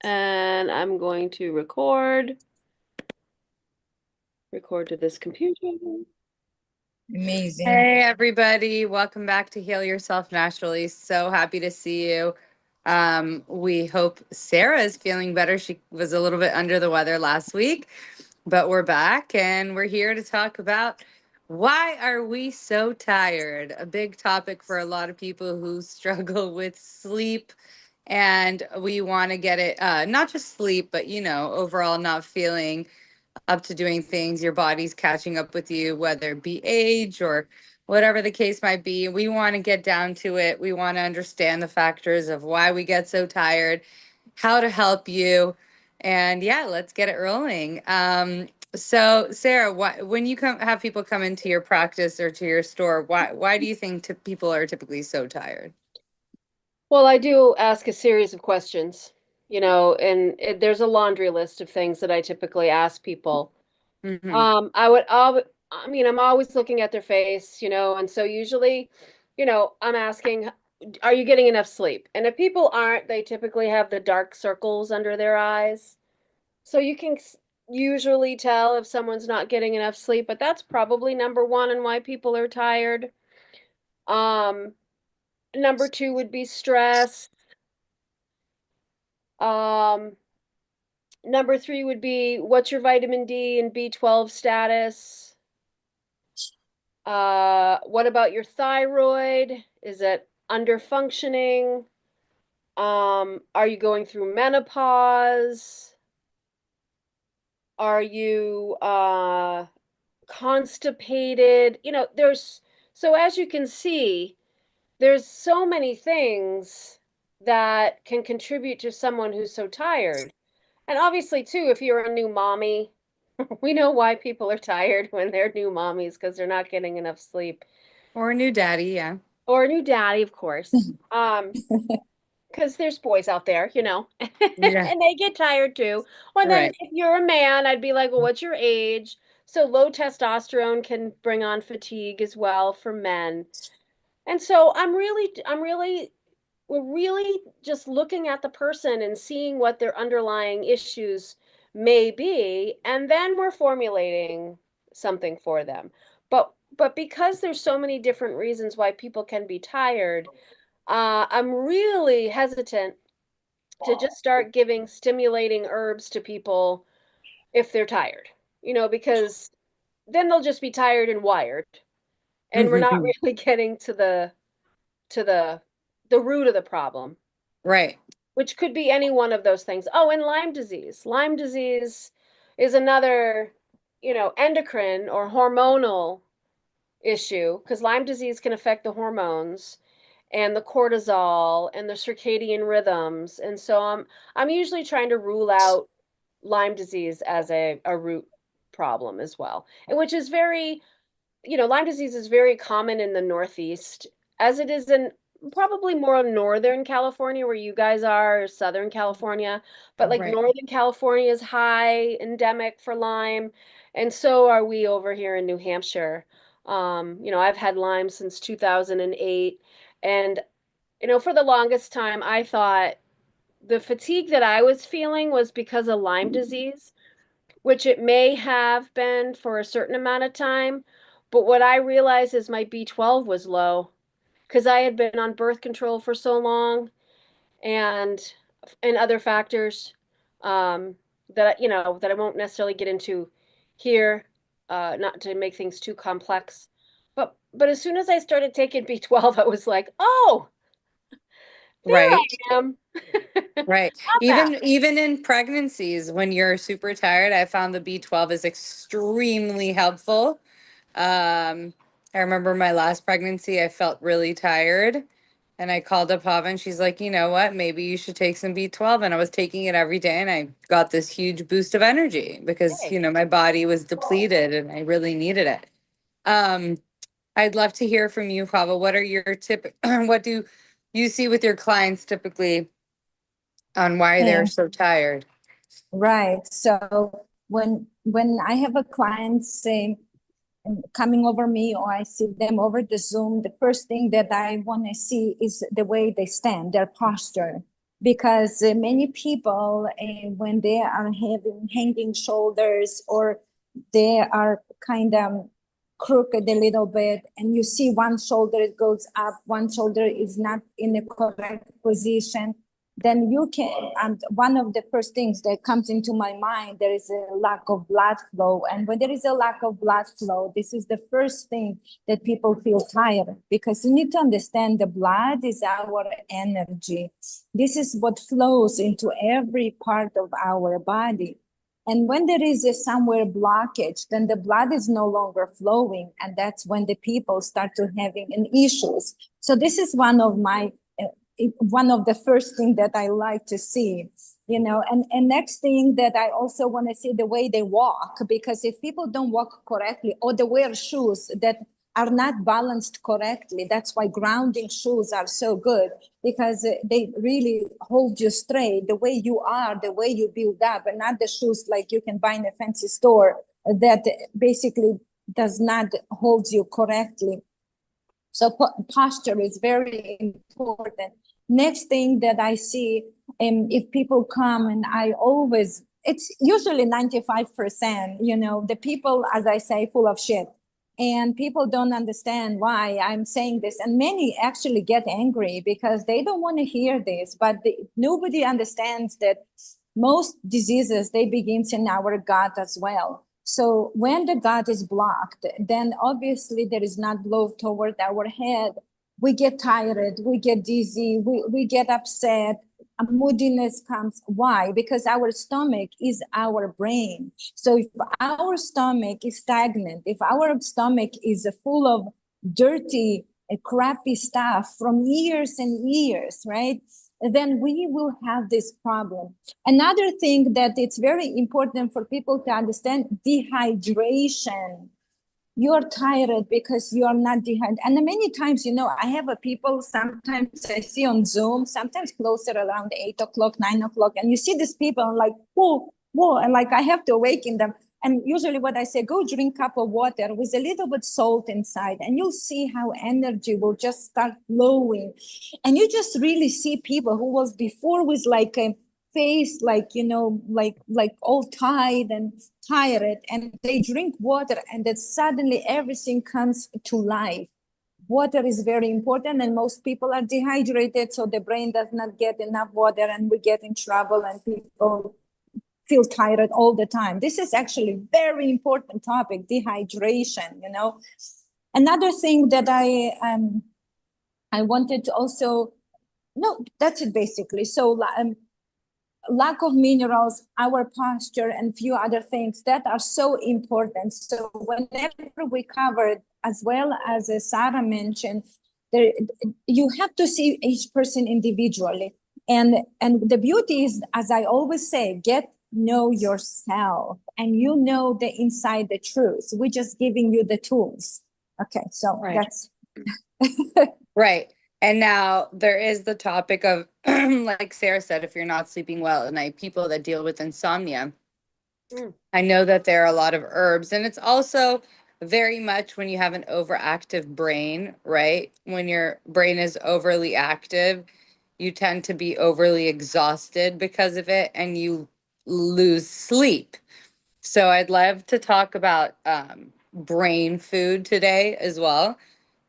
And I'm going to record to this computer. Amazing. Hey, everybody. Welcome back to Heal Yourself Naturally. So happy to see you. We hope Sarah is feeling better. She was a little bit under the weather last week, but we're back and we're here to talk about why are we so tired? A big topic for a lot of people who struggle with sleep. And we want to get it, not just sleep, but, overall not feeling up to doing things. Your body's catching up with you, whether it be age or whatever the case might be. We want to get down to it. We want to understand the factors of why we get so tired, how to help you. And yeah, let's get it rolling. So Sarah, when you have people come into your practice or to your store, why do you think people are typically so tired? Well, I do ask a series of questions, there's a laundry list of things that I typically ask people. Hmm. I'm always looking at their face, and so usually, I'm asking, are you getting enough sleep? And if people aren't, they typically have the dark circles under their eyes. So you can usually tell if someone's not getting enough sleep, but that's probably number one and why people are tired. Um, Number two would be stress. Um, Number three would be what's your vitamin D and B12 status? What about your thyroid? Is it under functioning? Are you going through menopause? Are you constipated? So as you can see, there's so many things that can contribute to someone who's so tired. And obviously, too, if you're a new mommy, we know why people are tired when they're new mommies because they're not getting enough sleep. Or a new daddy, yeah. Or a new daddy, of course. Because there's boys out there, Yeah, and they get tired too. Or then right. if you're a man, I'd be like, well, what's your age? So low testosterone can bring on fatigue as well for men. And so we're really just looking at the person and seeing what their underlying issues may be, and then we're formulating something for them. But because there's so many different reasons why people can be tired, I'm really hesitant to just start giving stimulating herbs to people if they're tired, because then they'll just be tired and wired, and we're not really getting to the root of the problem, Right. which could be any one of those things. Oh, and Lyme disease. Lyme disease is another, endocrine or hormonal issue because Lyme disease can affect the hormones and the cortisol and the circadian rhythms. And so I'm usually trying to rule out Lyme disease as a root problem as well, and which is very, Lyme disease is very common in the Northeast, as it is in probably more Northern California, where you guys are, or Southern California. But like Right. Northern California is high endemic for Lyme, and so are we over here in New Hampshire. I've had Lyme since 2008, and for the longest time, I thought the fatigue that I was feeling was because of Lyme disease, which it may have been for a certain amount of time. But what I realized is my B12 was low because I had been on birth control for so long, and other factors, that I won't necessarily get into here, not to make things too complex. But as soon as I started taking B12, I was like, oh, there Right. I am. Right. I'm back. Even in pregnancies, when you're super tired, I found the B12 is extremely helpful. I remember my last pregnancy, I felt really tired and I called up Hava and she's like, you know what, maybe you should take some B12. And I was taking it every day and I got this huge boost of energy because, Hey. my body was depleted and I really needed it. Um, I'd love to hear from you, Hava. What are your what do you see with your clients typically on why they're Yeah, so tired? right. So when I have a client say coming over me or I see them over the Zoom, the first thing that I want to see is the way they stand, their posture. because many people, when they are having hanging shoulders, or they are kind of crooked a little bit, and you see one shoulder goes up, one shoulder is not in the correct position, then you can, and one of the first things that comes into my mind, there is a lack of blood flow. And when there is a lack of blood flow, this is the first thing that people feel tired, because you need to understand the blood is our energy. This is what flows into every part of our body. And when there is a somewhere blockage, then the blood is no longer flowing. And that's when the people start to having an issues. So this is one of the first thing that I like to see, and next thing that I also want to see, the way they walk, because if people don't walk correctly, or they wear shoes that are not balanced correctly, that's why grounding shoes are so good, because they really hold you straight, the way you are, the way you build up, and not the shoes like you can buy in a fancy store that basically does not hold you correctly. So posture is very important. Next thing that I see, if people come, and it's usually 95%, the people, as I say, full of shit. And people don't understand why I'm saying this. And many actually get angry because they don't want to hear this, but nobody understands that most diseases, they begins in our gut as well. So when the gut is blocked, then obviously there is not blood toward our head. We get tired, we get dizzy, we get upset, a moodiness comes. Why? Because our stomach is our brain. So if our stomach is stagnant, if our stomach is full of dirty, crappy stuff from years and years, right? Then we will have this problem. Another thing that it's very important for people to understand, dehydration. You're tired because you're not dehydrated. And many times, I have a people, sometimes I see on Zoom, sometimes closer around 8 o'clock, 9 o'clock, and you see these people like, whoa, whoa, and like I have to awaken them. And usually what I say, go drink a cup of water with a little bit salt inside, and you'll see how energy will just start flowing. And you just really see people who was before with like a face like, like all tired and tired, and they drink water, and then suddenly everything comes to life. Water is very important, and most people are dehydrated, so the brain does not get enough water, and we get in trouble, and people feel tired all the time. This is actually very important topic, dehydration. Another thing that I wanted to also, no, that's it basically. So lack of minerals, our posture, and few other things that are so important. So whenever we covered, as well as Sarah mentioned, there, you have to see each person individually. And the beauty is, as I always say, know yourself, and the inside the truth. We're just giving you the tools. Okay, so Right. that's Right. And now there is the topic of, like Sarah said, if you're not sleeping well at night, people that deal with insomnia. I know that there are a lot of herbs, and it's also very much when you have an overactive brain, right? When your brain is overly active, you tend to be overly exhausted because of it, and you lose sleep. So I'd love to talk about brain food today as well,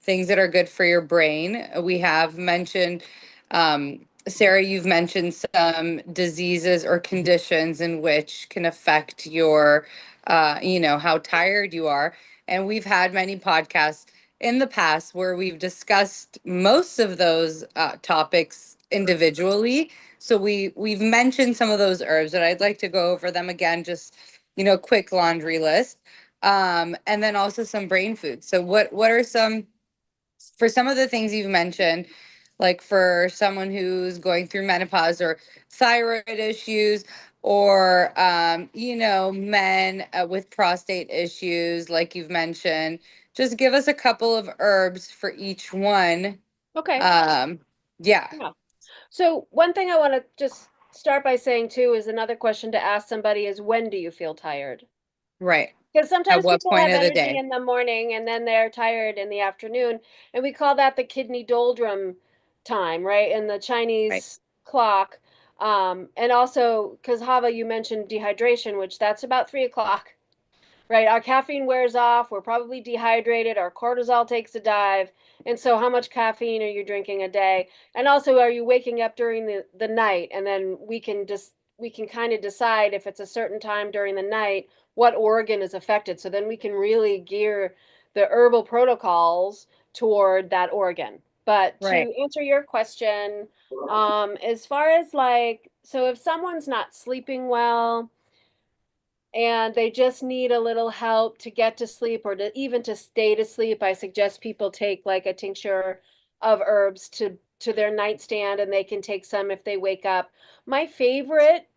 things that are good for your brain. We have mentioned, Sarah, you've mentioned some diseases or conditions in which can affect your, how tired you are. And we've had many podcasts in the past where we've discussed most of those topics individually. So we've mentioned some of those herbs, and I'd like to go over them again, just quick laundry list. And then also some brain food. So what are some, for some of the things you've mentioned, like for someone who's going through menopause or thyroid issues, or men with prostate issues, like you've mentioned, just give us a couple of herbs for each one. Okay. Yeah. Yeah. So one thing I want to just start by saying too is another question to ask somebody is, when do you feel tired? Right. Because At sometimes what people point have of the energy day? in the morning and then they're tired in the afternoon. And we call that the kidney doldrum time, right? In the Right. Chinese o'clock. And also, because Hava, you mentioned dehydration, which that's about 3 o'clock. Right, our caffeine wears off, we're probably dehydrated, our cortisol takes a dive. And so how much caffeine are you drinking a day? And also, are you waking up during the night? And then we can kind of decide if it's a certain time during the night, what organ is affected. So then we can really gear the herbal protocols toward that organ. But Right. to answer your question, as far as like, so if someone's not sleeping well, and they just need a little help to get to sleep or to even to stay to sleep, I suggest people take like a tincture of herbs to their nightstand, and they can take some if they wake up. My favorite,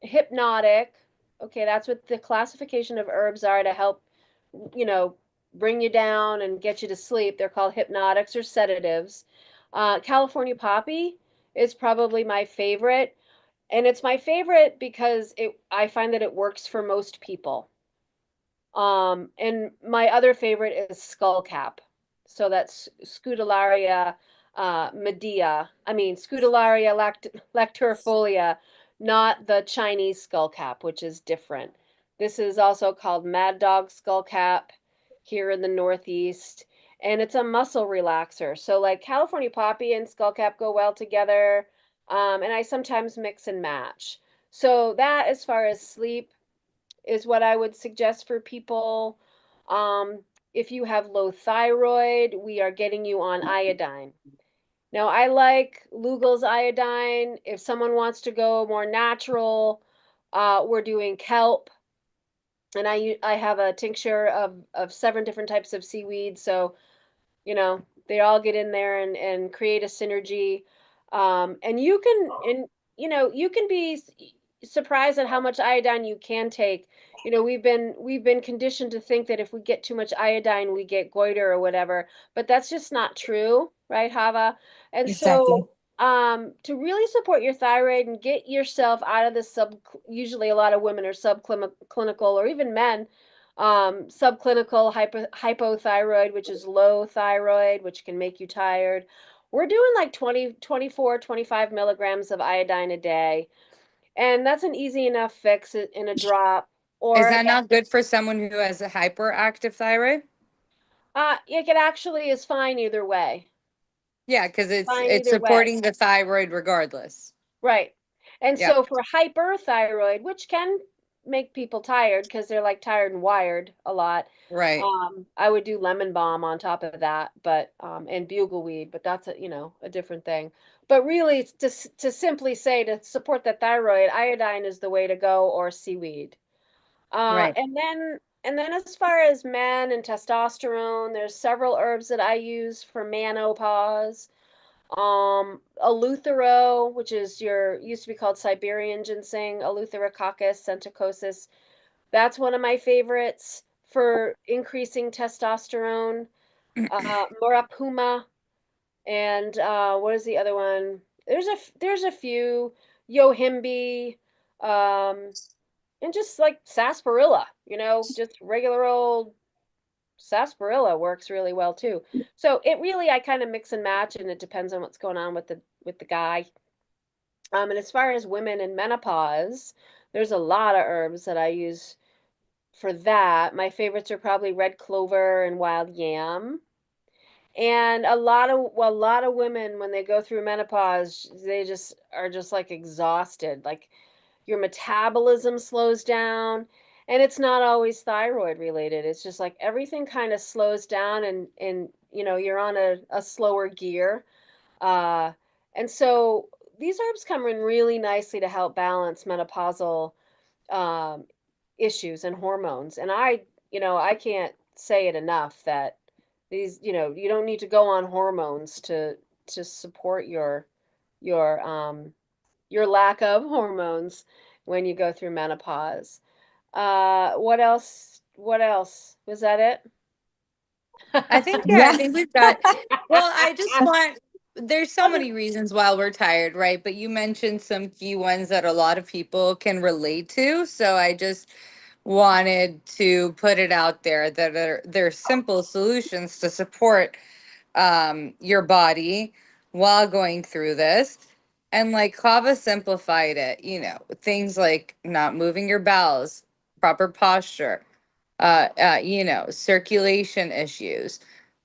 hypnotic, okay, that's what the classification of herbs are to help, you know, bring you down and get you to sleep. They're called hypnotics or sedatives. California poppy is probably my favorite. And it's my favorite because it I find that it works for most people. And my other favorite is skullcap. So that's Scutellaria medea. I mean, Scutellaria lacturifolia, not the Chinese skullcap, which is different. This is also called Mad Dog skullcap here in the Northeast, and it's a muscle relaxer. So like California poppy and skullcap go well together, and I sometimes mix and match. So that, as far as sleep, is what I would suggest for people. Um, if you have low thyroid, we are getting you on iodine. Now, I like Lugel's iodine. If someone wants to go more natural, we're doing kelp, and I have a tincture of 7 different types of seaweed. So they all get in there and create a synergy. And you can be surprised at how much iodine you can take. We've been conditioned to think that if we get too much iodine we get goiter or whatever, but that's just not true, right, Hava? And Exactly. so to really support your thyroid and get yourself out of the usually a lot of women are subclinical, or even men, subclinical hypothyroid, which is low thyroid, which can make you tired. We're doing like 20, 24, 25 milligrams of iodine a day. And that's an easy enough fix in a drop. Is Or that not good for someone who has a hyperactive thyroid? it actually is fine either way. Yeah, because it's Fine it's either way. supporting the thyroid regardless. Right. And Yeah, so for hyperthyroid, which can make people tired because they're like tired and wired a lot, right, I would do lemon balm on top of that, but and bugleweed, but that's a different thing. But really, it's to simply say, to support the thyroid, iodine is the way to go, or seaweed. right. And then as far as men and testosterone, there's several herbs that I use for menopause. Eleuthero, which is your used to be called Siberian ginseng, Eleutherococcus senticosus. That's one of my favorites for increasing testosterone. Morapuma, and what is the other one? There's a few, Yohimbe, um, and just like sarsaparilla. Just regular old sarsaparilla works really well too. So it really, I kind of mix and match, and it depends on what's going on with the guy. And as far as women in menopause, there's a lot of herbs that I use for that. My favorites are probably red clover and wild yam. And a lot of women, when they go through menopause, they just are just like exhausted. Like your metabolism slows down, and it's not always thyroid related. It's just like everything kind of slows down, and you're on a slower gear. Uh, and so these herbs come in really nicely to help balance menopausal um, issues and hormones. And I can't say it enough that you don't need to go on hormones to support your lack of hormones when you go through menopause. What else? What else? Was that I think, yeah, I Yeah. think we've got, well, I just want, there's so many reasons why we're tired, right? But you mentioned some key ones that a lot of people can relate to. So I just wanted to put it out there that there are simple solutions to support your body while going through this. And like Kava simplified it, you know, things like not moving your bowels, proper posture, you know, circulation issues,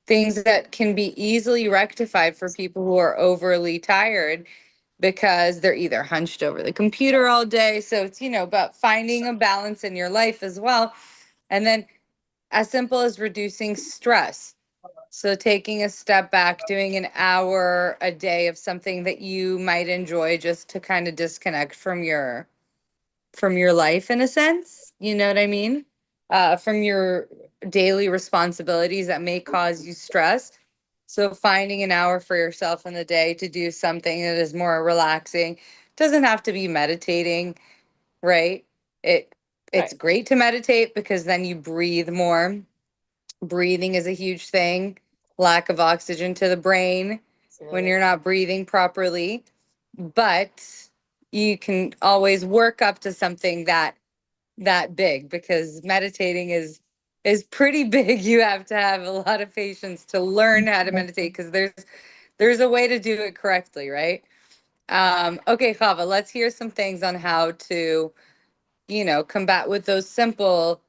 things that can be easily rectified for people who are overly tired because they're either hunched over the computer all day. So it's, you know, about finding a balance in your life as well. And then as simple as reducing stress. So taking a step back, doing an hour a day of something that you might enjoy just to kind of disconnect from your life in a sense. You know what I mean? From your daily responsibilities that may cause you stress. So finding an hour for yourself in the day to do something that is more relaxing. Doesn't have to be meditating, right? It it's Right. great to meditate because then you breathe more. Breathing is a huge thing. Lack of oxygen to the brain when you're not breathing properly. But you can always work up to something that big because meditating is pretty big. You have to have a lot of patience to learn how to meditate because there's a way to do it correctly, right? Okay, Chava, let's hear some things on how to, you know, combat with those simple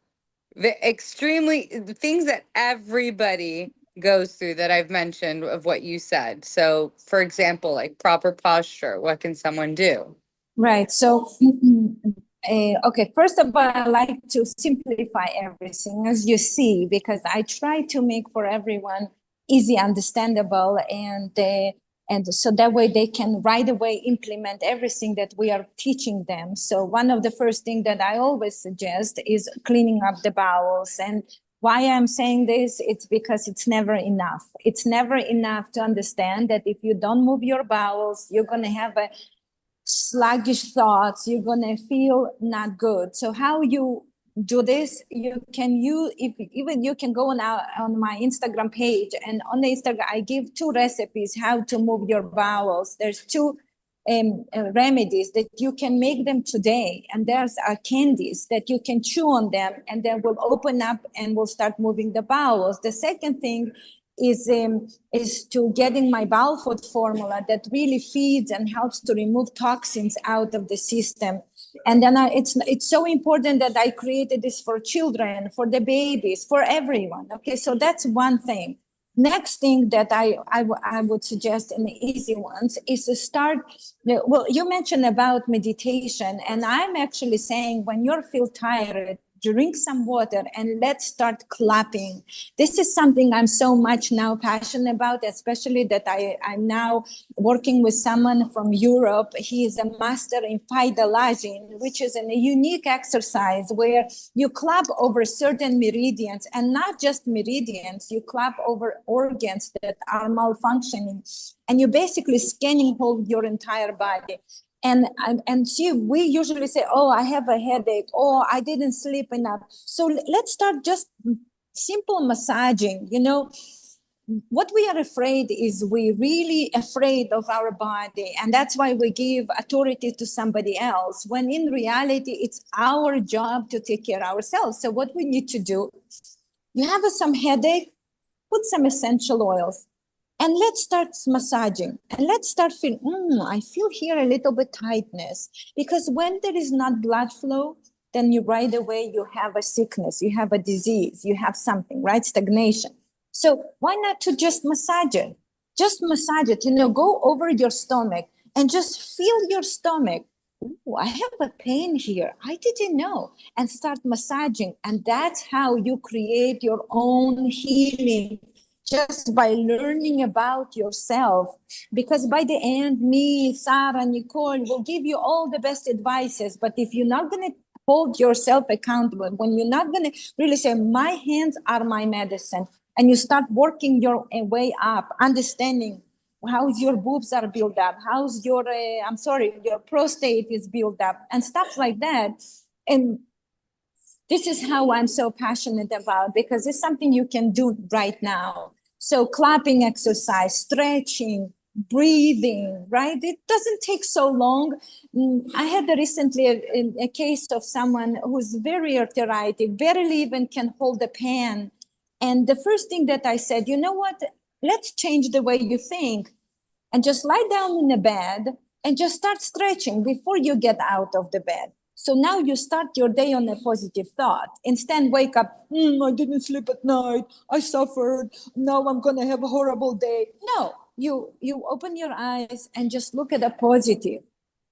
extremely the things that everybody goes through that I've mentioned of what you said. So, for example, like proper posture, what can someone do? Right. So, okay, first of all, I like to simplify everything, as you see, because I try to make for everyone easy, understandable, and so that way they can right away implement everything that we are teaching them. So one of the first things that I always suggest is cleaning up the bowels. And why I'm saying this, it's because it's never enough. It's never enough to understand that if you don't move your bowels, you're going to have a sluggish thoughts, you're gonna feel not good. So how you do this, you can use, if even you can go on my Instagram page, and on the Instagram I give 2 recipes how to move your bowels. There's 2 remedies that you can make them today, and there's candies that you can chew on them and then will open up and will start moving the bowels. The second thing is to getting my bowel food formula that really feeds and helps to remove toxins out of the system. And then it's so important that I created this for children, for the babies, for everyone. Okay, so that's one thing. Next thing that I would suggest in the easy ones is to start. Well, you mentioned about meditation, and I'm actually saying when you feel tired, drink some water and let's start clapping. This is something I'm so much now passionate about, especially that I'm now working with someone from Europe. He is a master in Paidalagin, which is a unique exercise where you clap over certain meridians, and not just meridians, you clap over organs that are malfunctioning. And you're basically scanning whole your entire body. And see, we usually say, oh, I have a headache, oh, I didn't sleep enough. So let's start just simple massaging. You know, what we are afraid is we're really afraid of our body, and that's why we give authority to somebody else, when in reality it's our job to take care of ourselves. So what we need to do, you have some headache, put some essential oils and let's start massaging, and let's start feeling, I feel here a little bit tightness, because when there is not blood flow, then you right away you have a sickness, you have a disease, you have something, right? Stagnation. So why not to just massage it? Just massage it, you know, go over your stomach and just feel your stomach. Ooh, I have a pain here, I didn't know. And start massaging, and that's how you create your own healing, just by learning about yourself. Because by the end, me, Sarah, Nicole will give you all the best advices. But if you're not going to hold yourself accountable, when you're not going to really say, my hands are my medicine, and you start working your way up, understanding how's your boobs are built up, how's your, your prostate is built up, and stuff like that. And this is how I'm so passionate about, because it's something you can do right now. So clapping exercise, stretching, breathing, right? It doesn't take so long. I had recently a case of someone who's very arthritic, barely even can hold a pen. And the first thing that I said, you know what? Let's change the way you think and just lie down in the bed and just start stretching before you get out of the bed. So now you start your day on a positive thought. Instead, wake up, I didn't sleep at night, I suffered, now I'm gonna have a horrible day. No, you open your eyes and just look at the positive.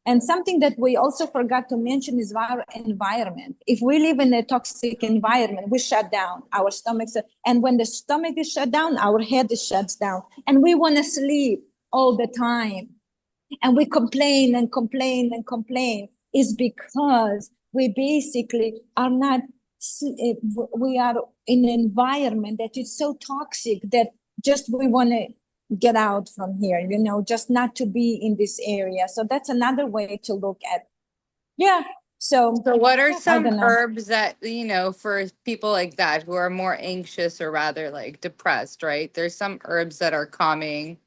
And something that we also forgot to mention is our environment. If we live in a toxic environment, we shut down our stomachs. And when the stomach is shut down, our head is shut down. And we want to sleep all the time. And we complain and complain and complain is because we basically are not, we are in an environment that is so toxic that just we want to get out from here, you know, just not to be in this area. So that's another way to look at. Yeah. So what are I some don't know. herbs that, you know, for people like that who are more anxious or rather like depressed, right? There's some herbs that are calming.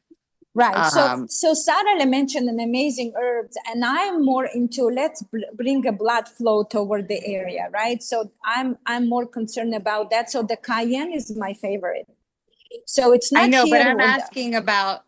Right. So Sarah mentioned an amazing herbs, and I'm more into let's bring a blood flow toward the area, right? So I'm more concerned about that. So the cayenne is my favorite. So it's I not know, but here I'm with the, asking about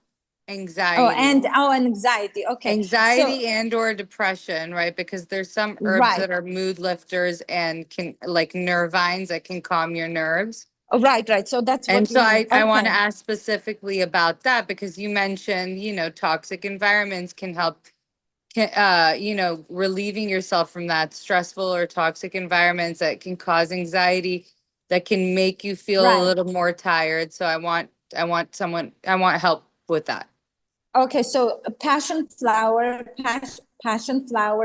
anxiety. anxiety. Okay. So Anxiety and or depression, right? Because there's some herbs right. that are mood lifters and can like nervines that can calm your nerves. Right. So that's And what so you mean. I want to Okay. ask specifically about that because you mentioned, you know, toxic environments can help, you know, relieving yourself from that stressful or toxic environments that can cause anxiety, that can make you feel a Right. little more tired. So I want help with that. Okay, so passion flower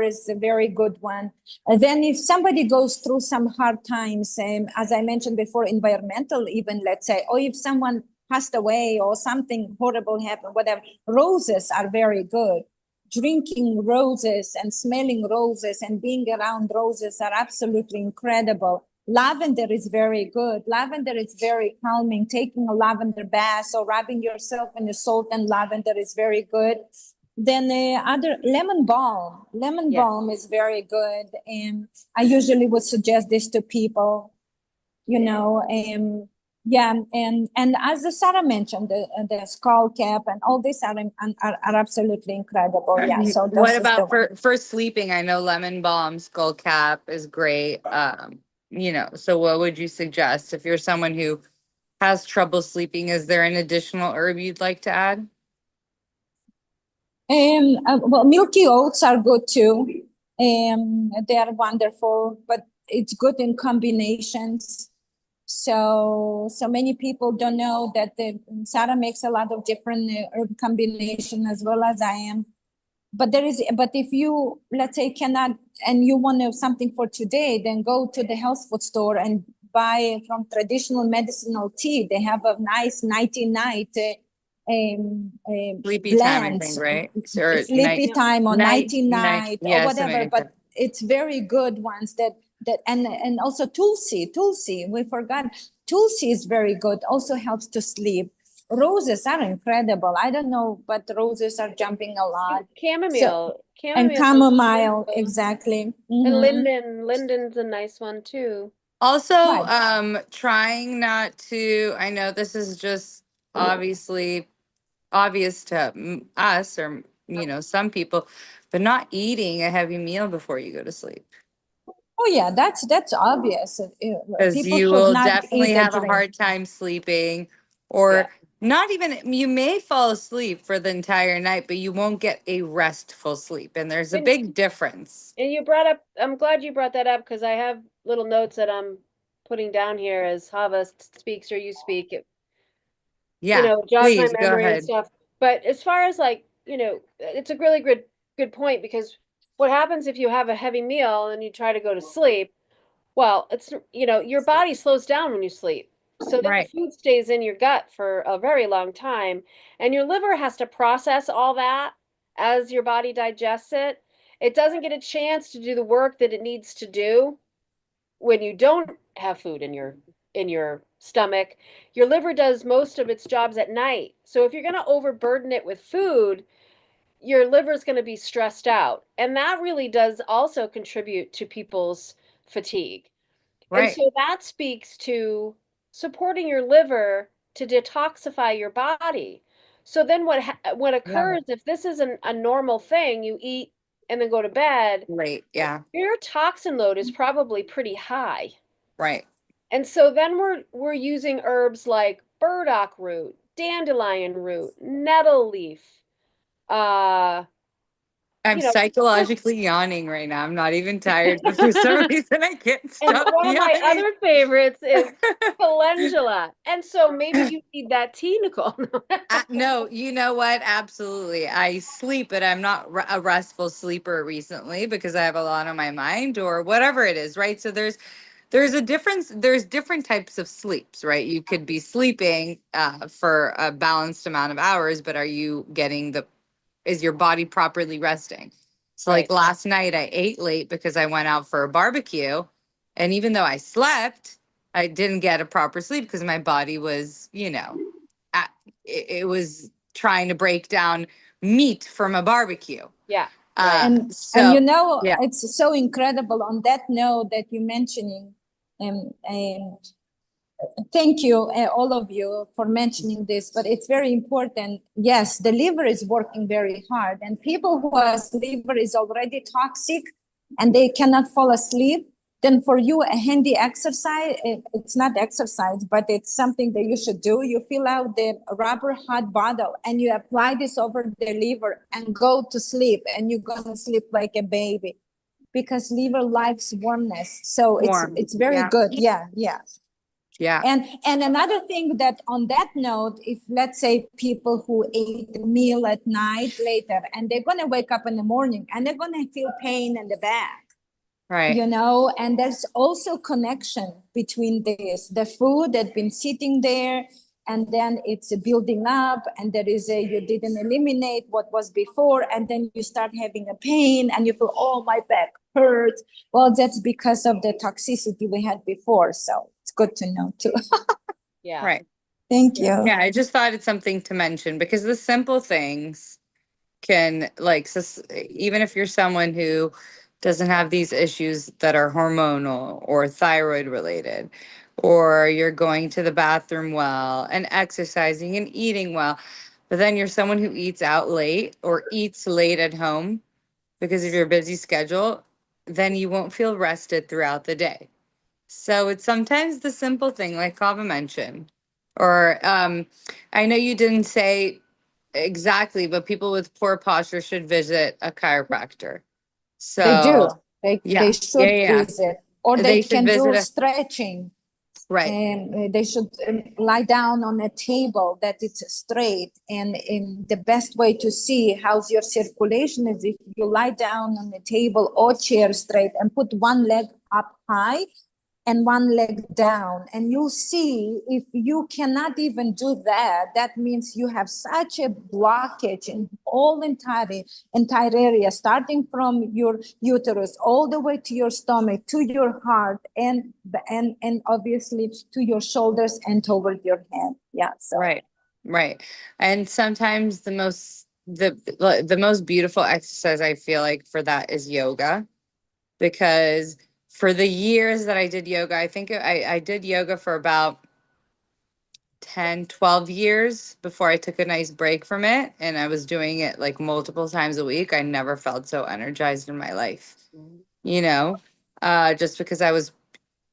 is a very good one. And then if somebody goes through some hard times, as I mentioned before, environmental even, let's say, or if someone passed away or something horrible happened, whatever, roses are very good. Drinking roses and smelling roses and being around roses are absolutely incredible. Lavender is very good. Lavender is very calming. Taking a lavender bath or rubbing yourself in the salt and lavender is very good. Then other lemon balm. Lemon Yeah. balm is very good. And I usually would suggest this to people, you know, yeah, and as Sarah mentioned, the skull cap and all these are absolutely incredible. Yeah, so What this is the about one. for sleeping? I know lemon balm, skull cap is great. You know, so what would you suggest if you're someone who has trouble sleeping? Is there an additional herb you'd like to add? Well, milky oats are good too. They are wonderful, but it's good in combinations. So many people don't know that Sarah makes a lot of different herb combination as well as I am. But if you, let's say, cannot, and you want to have something for today, then go to the health food store and buy from traditional medicinal tea. They have a nice nighty night Sleepy time, I think, blends, right? Or sleepy time or nighty night. night or Yeah, something whatever. like that. But it's very good ones that and also tulsi. We forgot tulsi is very good. Also helps to sleep. Roses are incredible. I don't know, but roses are jumping a lot. So Chamomile. and Chamomile is chamomile, wonderful. exactly. And Mhm. linden. Linden's a nice one too. Also, Right. trying not to, I know this is just obviously obvious to us or, you know, some people, but not eating a heavy meal before you go to sleep. Oh yeah, that's obvious. Because People you should will not definitely eat or have a drink. hard time sleeping, Yeah. or not even, you may fall asleep for the entire night, but you won't get a restful sleep. And there's a And big difference. and you brought up, I'm glad you brought that up because I have little notes that I'm putting down here as Hava speaks or you speak. It, Yeah, jogs my please go memory and ahead. stuff. But as far as like, it's a really good point because what happens if you have a heavy meal and you try to go to sleep? Well, your body slows down when you sleep. So then the Right, food stays in your gut for a very long time, and your liver has to process all that as your body digests it. It doesn't get a chance to do the work that it needs to do when you don't have food in your stomach. Your liver does most of its jobs at night. So if you're going to overburden it with food, your liver's going to be stressed out. And that really does also contribute to people's fatigue. And right. so that speaks to supporting your liver to detoxify your body. So then what Love occurs it. if this isn't a normal thing, you eat and then go to bed, Late. Yeah. your toxin load is probably pretty high. Right. And so then we're using herbs like burdock root, dandelion root, nettle leaf, uh, I'm you know, psychologically yawning right now. I'm not even tired, but for some reason I can't and stop one of my yawning. other favorites is calendula. And so maybe you need that tea, Nicole. No, you know what? Absolutely. I sleep, but I'm not a restful sleeper recently because I have a lot on my mind or whatever it is, right? So there's a difference. There's different types of sleeps, right? You could be sleeping for a balanced amount of hours, but are you getting is your body properly resting? So like Right. last night I ate late because I went out for a barbecue. And even though I slept, I didn't get a proper sleep because my body was, at, it was trying to break down meat from a barbecue. Yeah, right. And So yeah, it's so incredible on that note that you're mentioning. Thank you, all of you, for mentioning this, but it's very important. Yes, the liver is working very hard, and people whose liver is already toxic and they cannot fall asleep, then for you, a handy exercise, it's not exercise, but it's something that you should do. You fill out the rubber hot bottle and you apply this over the liver and go to sleep, and you're going to sleep like a baby because liver likes warmness. So warm. it's very Yeah. good. Yeah, yeah. Yeah. And another thing that on that note, if let's say people who ate the meal at night later and they're going to wake up in the morning and they're going to feel pain in the back, Right. and there's also connection between this, the food that's been sitting there, and then it's building up, and you didn't eliminate what was before, and then you start having a pain and you feel, oh, my back hurts. Well, that's because of the toxicity we had before. So it's good to know too. Yeah. Right. Thank you. Yeah. I just thought it's something to mention because the simple things can even if you're someone who doesn't have these issues that are hormonal or thyroid related, or you're going to the bathroom well and exercising and eating well, but then you're someone who eats out late or eats late at home because of your busy schedule, then you won't feel rested throughout the day. So it's sometimes the simple thing like Kava mentioned, or I know you didn't say exactly, but people with poor posture should visit a chiropractor. They do. So, They yeah, yeah, should yeah. visit, or they They should can visit do a stretching. right, And they should lie down on a table that it's straight. And in the best way to see how's your circulation is if you lie down on a table or chair straight and put one leg up high and one leg down, and you'll see if you cannot even do that, that means you have such a blockage in all entire area, starting from your uterus all the way to your stomach, to your heart, and obviously to your shoulders and toward your head. Yeah, so right, right. And sometimes the most beautiful exercise I feel like for that is yoga, because for the years that I did yoga, I think I did yoga for about 10, 12 years before I took a nice break from it. And I was doing it like multiple times a week. I never felt so energized in my life, you know, just because I was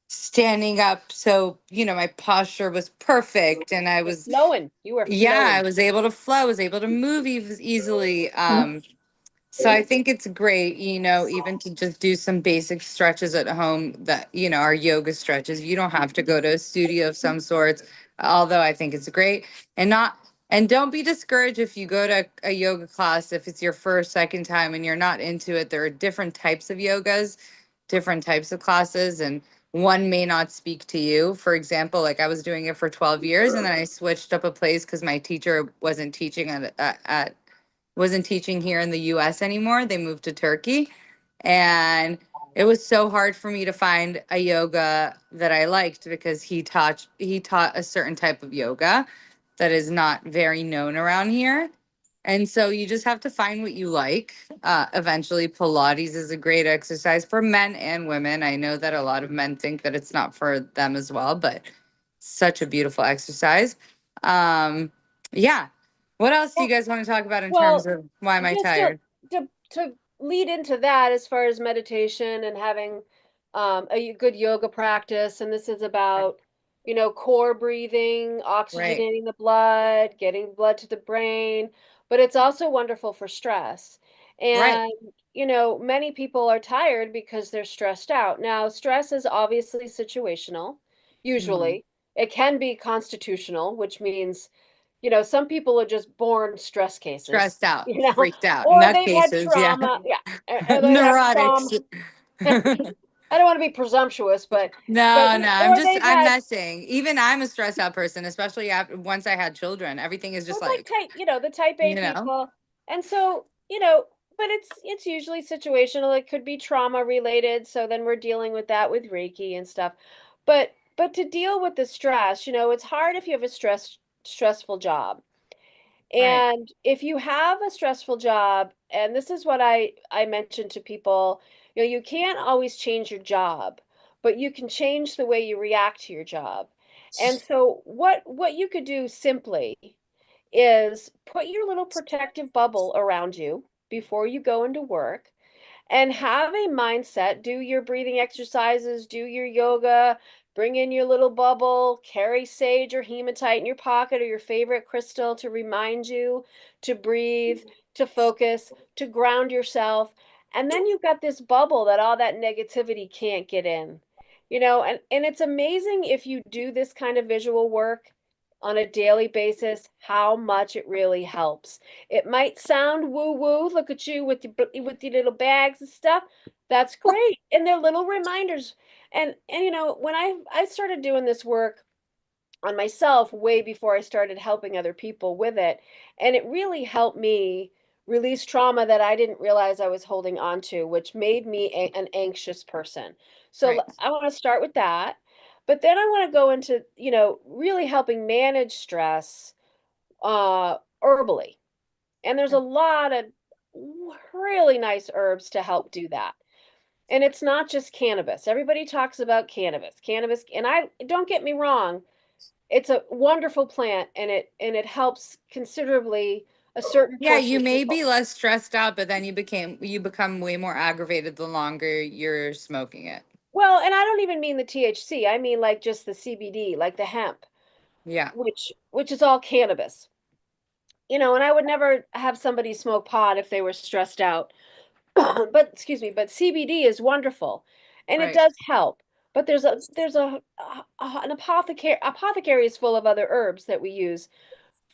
standing up. So, my posture was perfect. And I was, Flowing. You were yeah, I flowing. was able to flow, I was able to move easily. So I think it's great, even to just do some basic stretches at home that, are yoga stretches. You don't have to go to a studio of some sorts, although I think it's great. And don't be discouraged if you go to a yoga class, if it's your first, second time and you're not into it. There are different types of yogas, different types of classes, and one may not speak to you. For example, like I was doing it for 12 years and then I switched up a place because my teacher wasn't teaching here in the US anymore. They moved to Turkey. And it was so hard for me to find a yoga that I liked because he taught a certain type of yoga that is not very known around here. And so you just have to find what you like. Eventually, Pilates is a great exercise for men and women. I know that a lot of men think that it's not for them as well, but such a beautiful exercise. Yeah, What else do you guys want to talk about in terms Well, of why am I just tired? to lead into that as far as meditation and having a good yoga practice, and this is about, core breathing, Right. oxygenating the blood, getting blood to the brain, but it's also wonderful for stress. Right. And, many people are tired because they're stressed out. Now, stress is obviously situational, Hmm. usually. It can be constitutional, which means some people are just born stress cases, Stressed out, freaked out, or they've had nutcases. Yeah. trauma. Yeah, or they've had Neurotics. trauma. I don't want to be presumptuous, but No, no, or they've I'm had. messing. Even I'm a stressed out person, especially after once I had children. Everything is Well, just it's like like, the type A you know, people, and so but it's usually situational. It could be trauma related. So then we're dealing with that with Reiki and stuff. But to deal with the stress, it's hard if you have a stressful job. right. And if you have a stressful job, and this is what I mentioned to people, you can't always change your job, but you can change the way you react to your job. And so what you could do simply is put your little protective bubble around you before you go into work and have a mindset. Do your breathing exercises, do your yoga, bring in your little bubble, carry sage or hematite in your pocket or your favorite crystal to remind you to breathe, to focus, to ground yourself. And then you've got this bubble that all that negativity can't get in. And it's amazing if you do this kind of visual work on a daily basis, how much it really helps. It might sound woo woo. Look at you with your little bags and stuff. That's great, and they're little reminders. And when I started doing this work on myself way before I started helping other people with it, and it really helped me release trauma that I didn't realize I was holding on to, which made me an anxious person. So Right. I want to start with that, but then I want to go into, really helping manage stress herbally. And there's a lot of really nice herbs to help do that. And it's not just cannabis. Everybody talks about cannabis. Cannabis, and I don't get me wrong, it's a wonderful plant and it helps considerably a certain Yeah, portion you of may be people. less stressed out, but then you become way more aggravated the longer you're smoking it. Well, and I don't even mean the THC. I mean like just the CBD, like the hemp, Yeah. which is all cannabis. And I would never have somebody smoke pot if they were stressed out. But excuse me, but CBD is wonderful and it Right. does help. But an apothecary is full of other herbs that we use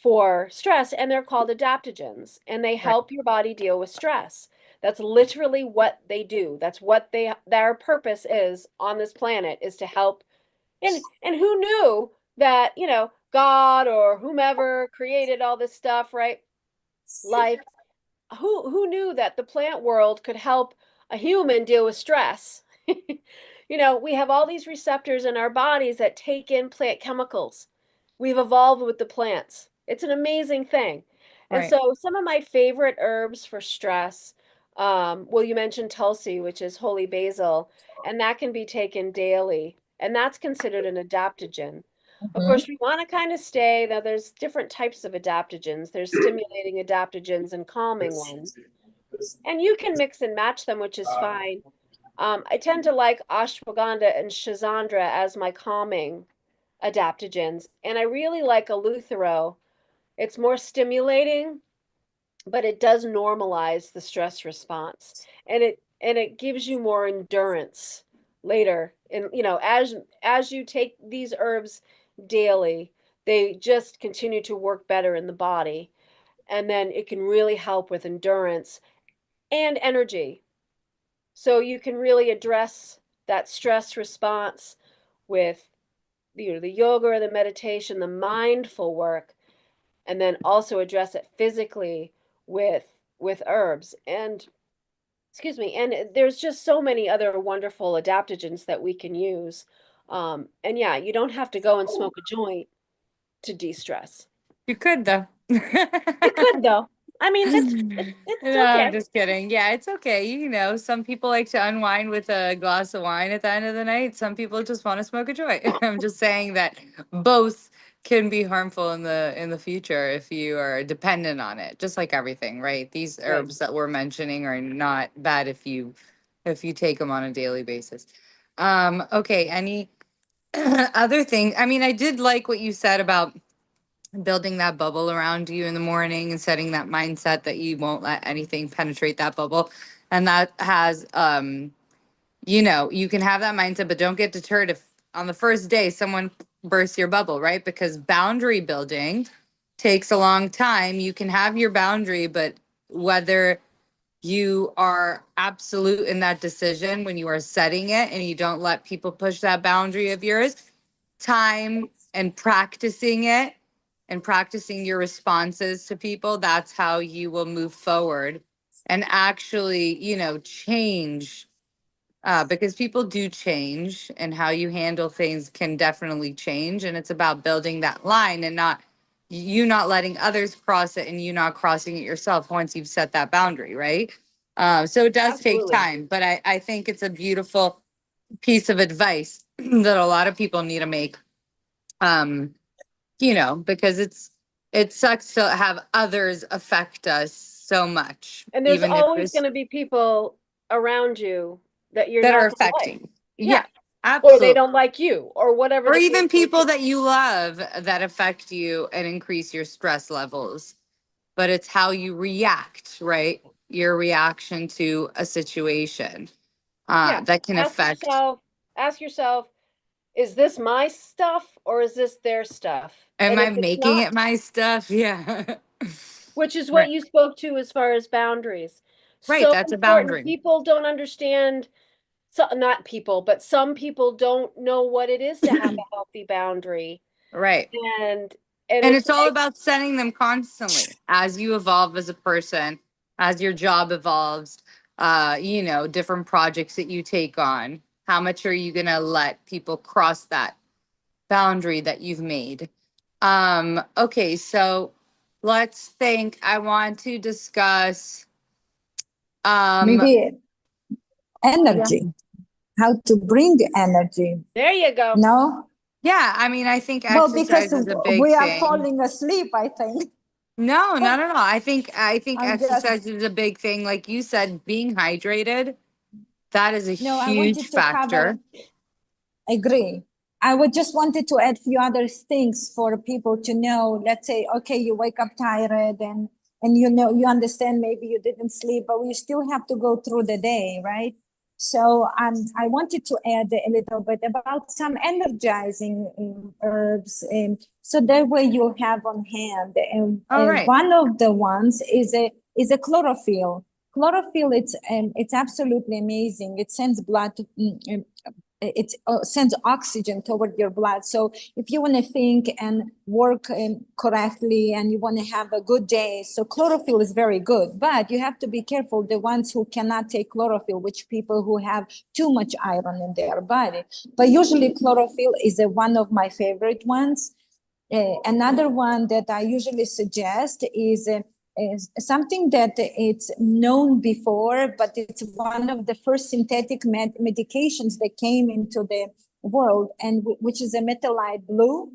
for stress, and they're called adaptogens, and they Right. help your body deal with stress. That's literally what they do. That's what their purpose is on this planet, is to help. And who knew that, God or whomever created all this stuff, right? Life, who knew that the plant world could help a human deal with stress? We have all these receptors in our bodies that take in plant chemicals. We've evolved with the plants. It's an amazing thing. And Right. so some of my favorite herbs for stress, well, you mentioned Tulsi, which is holy basil, and that can be taken daily, and that's considered an adaptogen. Of Mhm. course, we want to kind of stay, now there's different types of adaptogens. There's stimulating adaptogens and calming ones. And you can mix and match them, which is fine. I tend to like ashwagandha and schizandra as my calming adaptogens. And I really like eleuthero. It's more stimulating, but it does normalize the stress response. And it gives you more endurance later. And as you take these herbs daily, they just continue to work better in the body. And then it can really help with endurance and energy. So you can really address that stress response with the yoga or the meditation, the mindful work, and then also address it physically with herbs. And excuse me, and there's just so many other wonderful adaptogens that we can use. And yeah, you don't have to go and smoke a joint to de-stress. You could though. You could though. I mean, it's No, I'm okay. just kidding. Yeah, it's okay. Some people like to unwind with a glass of wine at the end of the night. Some people just want to smoke a joint. I'm just saying that both can be harmful in the future if you are dependent on it, just like everything, right? These Right. herbs that we're mentioning are not bad if you take them on a daily basis. Okay, any other thing? I mean, I did like what you said about building that bubble around you in the morning and setting that mindset that you won't let anything penetrate that bubble. And that has you know, you can have that mindset, but don't get deterred if on the first day someone bursts your bubble, right? Because boundary building takes a long time. You can have your boundary, but whether you are absolute in that decision when you are setting it and you don't let people push that boundary of yours, time and practicing it and practicing your responses to people, that's how you will move forward and actually, you know, change, because people do change and how you handle things can definitely change. And it's about building that line and not you not letting others cross it and you not crossing it yourself once you've set that boundary, right? So it does take Absolutely. time, but I think it's a beautiful piece of advice that a lot of people need to make. Um, you know, because it sucks to have others affect us so much, And there's even if always it's going to be people around you that you're that are not going to like. affecting. Yeah, Yeah. Or they absolutely. don't like you, or whatever Or the case even may people be. that you love that affect you and increase your stress levels. But it's how you react, right? Your reaction to a situation Yeah. that can Ask affect. yourself, ask yourself, is this my stuff or is this their stuff? Am And I if it's making not, it my stuff? Yeah. which is what Right. you spoke to as far as boundaries. Right. So That's a important. boundary. People don't understand, so not people, but some people don't know what it is to have a healthy boundary. Right. And and And it's it's all like, about setting them constantly as you evolve as a person, as your job evolves, you know, different projects that you take on. How much are you going to let people cross that boundary that you've made? Okay, so let's think. I want to discuss um Maybe yeah. energy, how to bring energy. there you go. No? Yeah, I mean, I think Well, because exercise is a big we are thing. falling asleep, I think. No, not at all. I think I'm just, exercise is a big thing. Like you said, being hydrated, that is a no, I huge wanted to factor. cover, agree. I would just wanted to add few other things for people to know. Let's say, okay, you wake up tired and you know, you understand maybe you didn't sleep, but you still have to go through the day, right? So I wanted to add a little bit about some energizing herbs, so that way you have on hand. All And right. one of the ones is a chlorophyll. Chlorophyll, it's absolutely amazing. It sends blood, it sends oxygen toward your blood. So if you want to think and work correctly and you want to have a good day, so chlorophyll is very good, but you have to be careful the ones who cannot take chlorophyll, which people who have too much iron in their body. But usually chlorophyll is one of my favorite ones. Another one that I usually suggest is something that it's known before, but it's one of the first synthetic medications that came into the world, and which is a metallite blue.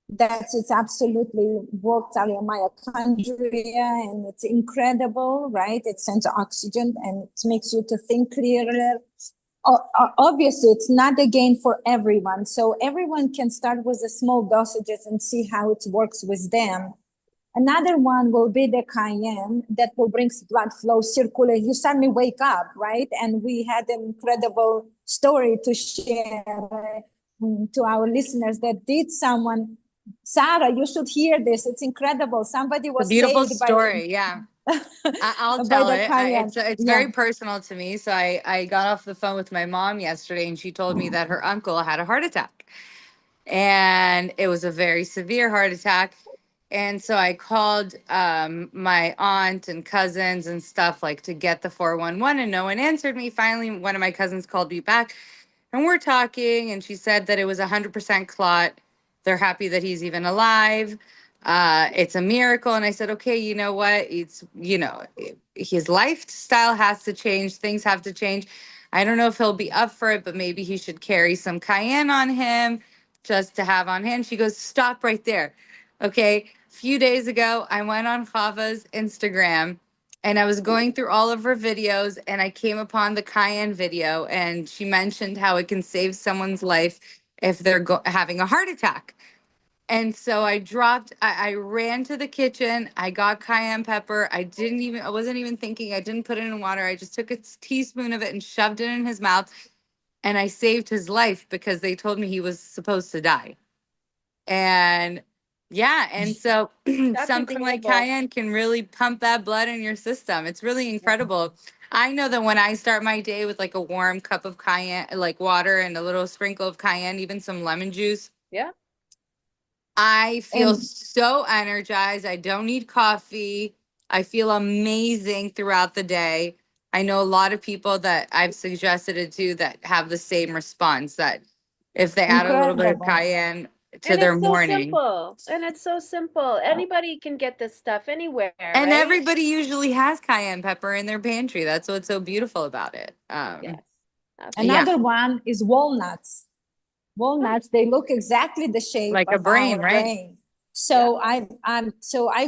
That is absolutely works on your mitochondria, and it's incredible, right? It sends oxygen and it makes you to think clearer. Obviously, it's not again for everyone, so everyone can start with the small dosages and see how it works with them. Another one will be the cayenne that will bring blood flow, circulate. You suddenly wake up, right? And we had an incredible story to share to our listeners that did someone, Sarah, you should hear this. It's incredible. Somebody It's a was beautiful saved by story. Yeah. I'll by tell the it. cayenne. It's Yeah. very personal to me. So I got off the phone with my mom yesterday and she told me that her uncle had a heart attack. And it was a very severe heart attack. And so I called my aunt and cousins and stuff like to get the 411 and no one answered me. Finally, one of my cousins called me back and we're talking and she said that it was 100% clot. They're happy that he's even alive. It's a miracle. And I said, okay, you know what? It's, you know, his lifestyle has to change. Things have to change. I don't know if he'll be up for it, but maybe he should carry some cayenne on him just to have on hand. She goes, stop right there. Okay. A few days ago, I went on Chava's Instagram and I was going through all of her videos and I came upon the cayenne video, and she mentioned how it can save someone's life if they're having a heart attack. And so I ran to the kitchen. I got cayenne pepper. I wasn't even thinking. I didn't put it in water. I just took a teaspoon of it and shoved it in his mouth. And I saved his life because they told me he was supposed to die. And yeah, and so That's something like incredible. cayenne can really pump that blood in your system. It's really incredible. I know that when I start my day with like a warm cup of cayenne, like water and a little sprinkle of cayenne, even some lemon juice, Yeah. I feel And so energized. I don't need coffee. I feel amazing throughout the day. I know a lot of people that I've suggested it to that have the same response, that if they add a little bit of incredible. cayenne to And their it's so morning. simple. And it's so simple. Anybody can get this stuff anywhere, And right? everybody usually has cayenne pepper in their pantry. That's what's so beautiful about it. Yes. Yeah, Absolutely. Another one is walnuts. Walnuts, they look exactly the shape like a of brain, our right? brain. So I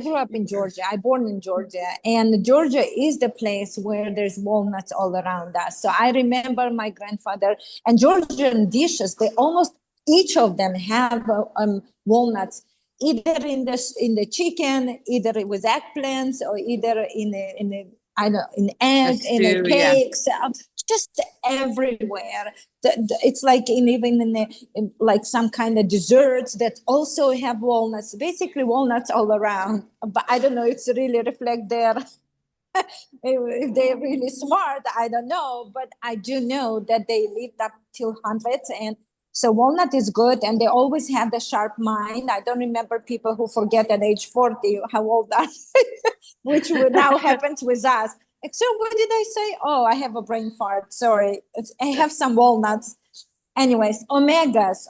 grew up in Georgia. I born in Georgia, and Georgia is the place where there's walnuts all around us. So I remember my grandfather, and Georgian dishes, they almost each of them have walnuts, either in the chicken, either with eggplants, or either in a I don't know, in A egg, in a stew, yeah. cakes, just everywhere. It's like even in like some kind of desserts that also have walnuts, basically walnuts all around. But I don't know, it's really reflect their if they're really smart, I don't know, but I do know that they lived up till hundreds. And so walnut is good, and they always have the sharp mind. I don't remember people who forget at age 40 how old are, which now happens with us. Like, so what did I say? Oh, I have a brain fart. Sorry. I have some walnuts. Anyways, omegas.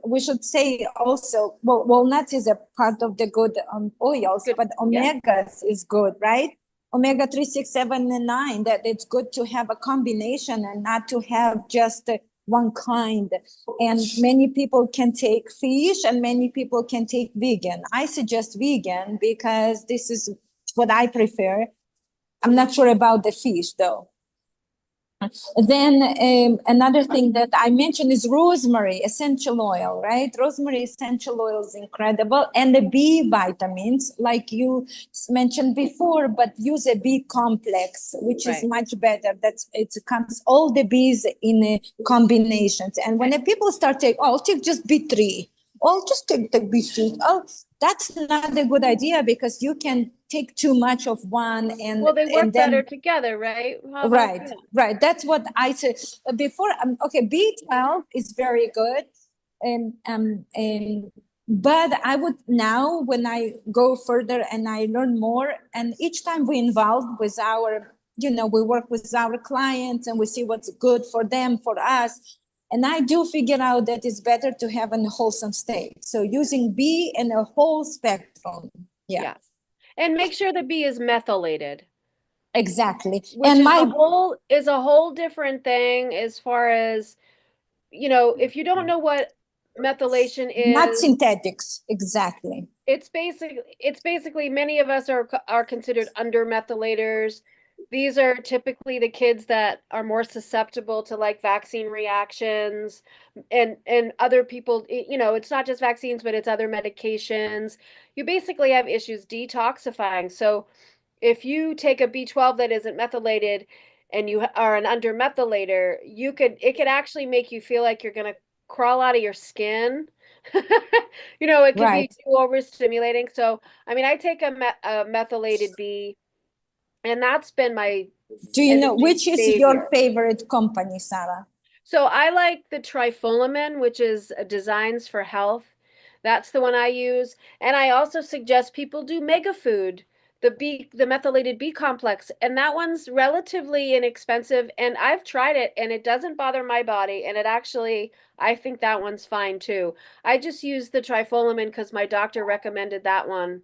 We should say also, well, walnuts is a part of the good oils, Good. but Yeah. omegas is good, right? Omega 3, 6, 7, and 9, that it's good to have a combination and not to have just one kind. And many people can take fish and many people can take vegan. I suggest vegan because this is what I prefer. I'm not sure about the fish though. Then another thing that I mentioned is rosemary essential oil, right? Rosemary essential oil is incredible. And the B vitamins, like you mentioned before, but use a B complex, which is Right. much better. That's it comes all the B's in combinations. And when people start taking, oh, I'll take just B3. Oh, just take the B3. Oh, that's not a good idea because you can take too much of one Well, they work better then together, right? How about right, that? right. That's what I said before. Okay, B12 is very good, and but I would now when I go further and I learn more, and each time we involve with our, we work with our clients and we see what's good for them, for us. And I do figure out that it's better to have a wholesome state. So using B in a whole spectrum. Yeah, Yes. And make sure the B is methylated, exactly. which And is my a whole different thing as far as, if you don't know what methylation not is, synthetics, exactly. it's basically many of us are considered undermethylators. These are typically the kids that are more susceptible to like vaccine reactions and other people, it's not just vaccines, but it's other medications. You basically have issues detoxifying. So if you take a B12 that isn't methylated and you are an undermethylator, it could actually make you feel like you're going to crawl out of your skin. It could be Right. too overstimulating. So, I mean, I take a methylated B, and that's been my Do you know energy which is your savior. favorite company, Sarah? So I like the trifolamin, which is Designs for Health. That's the one I use. And I also suggest people do Mega Food, the methylated B complex. And that one's relatively inexpensive. And I've tried it and it doesn't bother my body. And I think that one's fine too. I just use the trifolamin because my doctor recommended that one.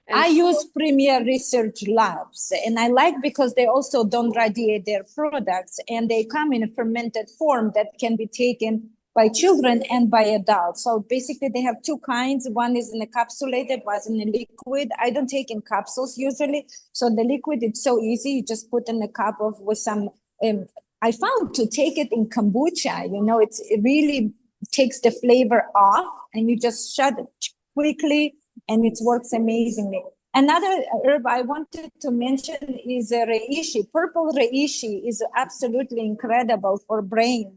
And I so, use Premier Research Labs, and I like because they also don't radiate their products, and they come in a fermented form that can be taken by children and by adults. So basically they have two kinds. One is in a encapsulated, one is in a liquid. I don't take in capsules usually. So the liquid, it's so easy. You just put in a cup of with some, I found to take it in kombucha, it really takes the flavor off and you just shut it quickly and it works amazingly. Another herb I wanted to mention is reishi. Purple reishi is absolutely incredible for brain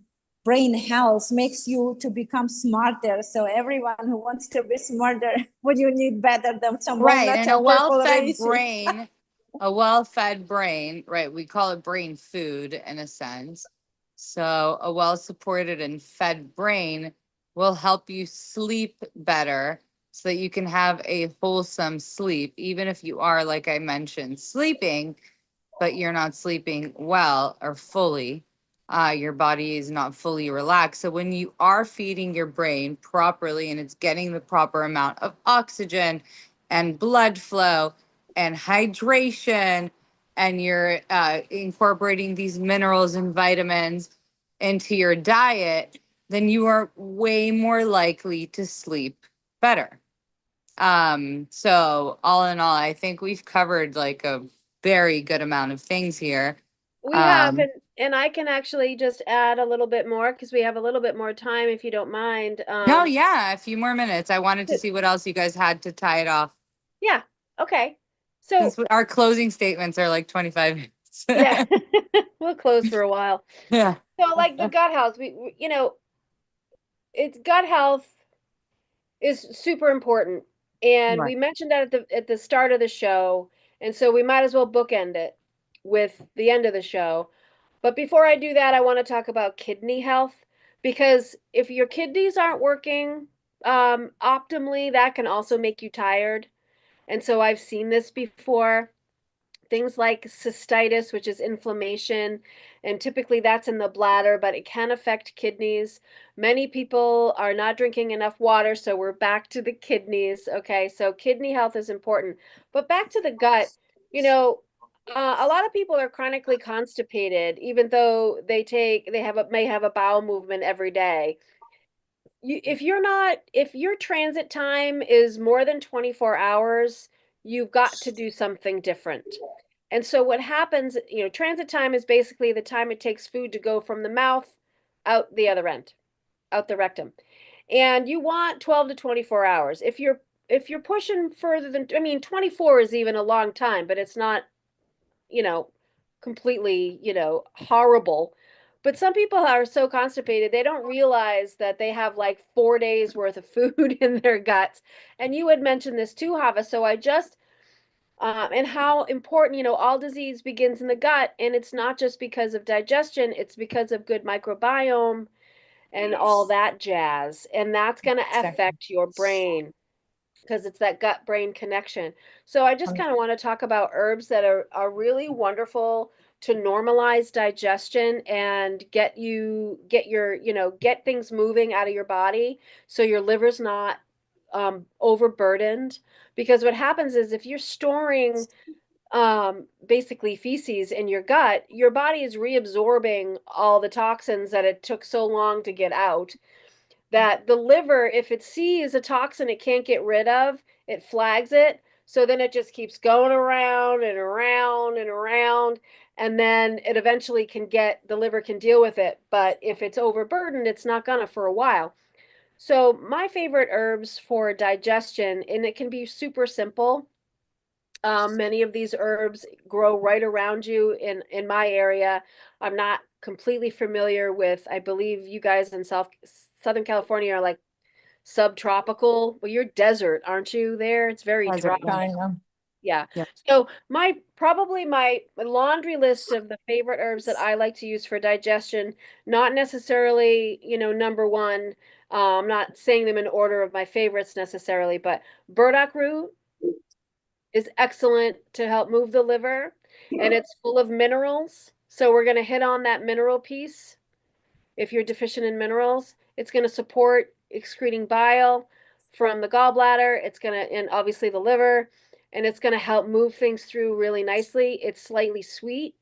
health, makes you to become smarter. So everyone who wants to be smarter, what you need better than some Right. walnuts And a and purple well-fed reishi. brain, a well-fed brain, right? We call it brain food in a sense. So a well-supported and fed brain will help you sleep better so that you can have a wholesome sleep, even if you are, like I mentioned, sleeping, but you're not sleeping well or fully. Your body is not fully relaxed. So when you are feeding your brain properly and it's getting the proper amount of oxygen and blood flow and hydration, and you're incorporating these minerals and vitamins into your diet, then you are way more likely to sleep better. So all in all, I think we've covered like a very good amount of things here. We have, Um, and I can actually just add a little bit more because we have a little bit more time, if you don't mind. no, yeah, a few more minutes. I wanted to Th- see what else you guys had to tie it off yeah, okay. since So, our closing statements are like 25 yeah, minutes. we'll close for a while. Yeah. So, like the gut health, it's gut health is super important. And Right. we mentioned that at the start of the show, and so we might as well bookend it with the end of the show. But before I do that, I want to talk about kidney health because if your kidneys aren't working optimally, that can also make you tired. And so I've seen this before. Things like cystitis, which is inflammation, and typically that's in the bladder, but it can affect kidneys. Many people are not drinking enough water, so we're back to the kidneys. Okay, so kidney health is important. But back to the gut, you know, a lot of people are chronically constipated, even though may have a bowel movement every day. If your transit time is more than 24 hours, you've got to do something different. And so what happens, transit time is basically the time it takes food to go from the mouth out the other end, out the rectum. And you want 12 to 24 hours. If you're pushing further than, I mean, 24 is even a long time, but it's not, you know, completely, horrible. But some people are so constipated, they don't realize that they have like 4 days worth of food in their guts. And you had mentioned this too, Hava. So and how important, all disease begins in the gut. And it's not just because of digestion, it's because of good microbiome and all that jazz. And that's going to Exactly. affect your brain because it's that gut brain connection. So I just kind of want to talk about herbs that are really wonderful to normalize digestion and get things moving out of your body so your liver's not overburdened. Because what happens is if you're storing basically feces in your gut, your body is reabsorbing all the toxins that it took so long to get out, that the liver, if it sees a toxin it can't get rid of, it flags it. So then it just keeps going around and around and around. And then it eventually the liver can deal with it. But if it's overburdened, it's not gonna for a while. So my favorite herbs for digestion, and it can be super simple. Many of these herbs grow right around you in my area. I'm not completely familiar with, I believe you guys in Southern California are like subtropical. Well, you're desert, aren't you there? It's very dry. Desert, yeah. Kind of. Yeah. Yeah. So my laundry list of the favorite herbs that I like to use for digestion, not necessarily, number one. I'm not saying them in order of my favorites necessarily, but burdock root is excellent to help move the liver, and it's full of minerals. So we're going to hit on that mineral piece. If you're deficient in minerals, it's going to support excreting bile from the gallbladder. It's going to, and obviously the liver, and it's going to help move things through really nicely. It's slightly sweet.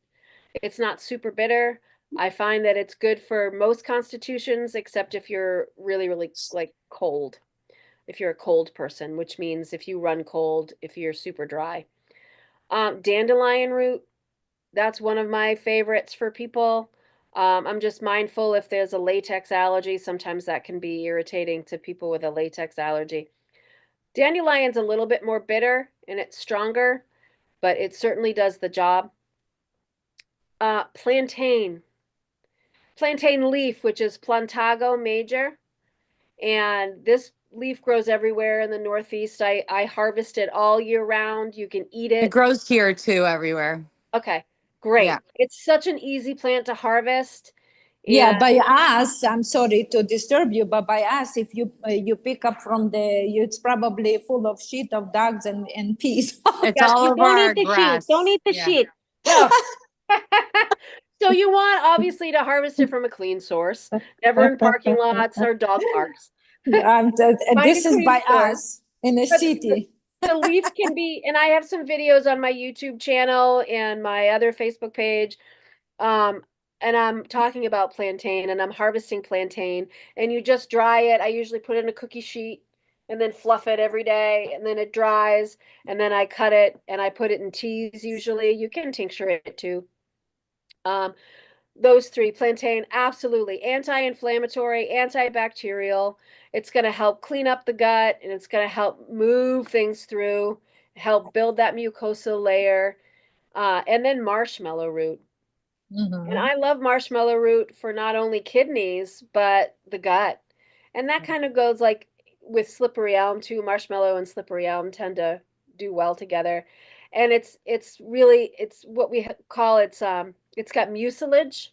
It's not super bitter, I find that it's good for most constitutions, except if you're really, really like cold. If you're a cold person, which means if you run cold, if you're super dry. Dandelion root, that's one of my favorites for people. I'm just mindful if there's a latex allergy, sometimes that can be irritating to people with a latex allergy. Dandelion's a little bit more bitter and it's stronger, but it certainly does the job. Plantain. Plantain leaf, which is Plantago major. And this leaf grows everywhere in the Northeast. I harvest it all year round. You can eat It it. grows here too, everywhere. Okay, Yeah. great. It's such an easy plant to harvest. Yeah, And by us, I'm sorry to disturb you, but by us, if you pick up from it's probably full of shit of dogs and peas. It's yeah, all you over don't eat our the sheet. Don't grass. eat the Yeah. sheet. No. So you want obviously to harvest it from a clean source, never in parking lots or dog parks. Find a This is clean by source. us in the But city. the leaf can be, and I have some videos on my YouTube channel and my other Facebook page. Um, and I'm talking about plantain and I'm harvesting plantain and you just dry it. I usually put it in a cookie sheet and then fluff it every day and then it dries and then I cut it and I put it in teas usually. You can tincture it too. Um, those three, plantain, absolutely anti-inflammatory, antibacterial. It's going to help clean up the gut and it's going to help move things through, help build that mucosal layer. And then marshmallow root. And Mhm. I love marshmallow root for not only kidneys, but the gut. And that kind of goes like with slippery elm too. Marshmallow and slippery elm tend to do well together. And it's really it's what we call it's got mucilage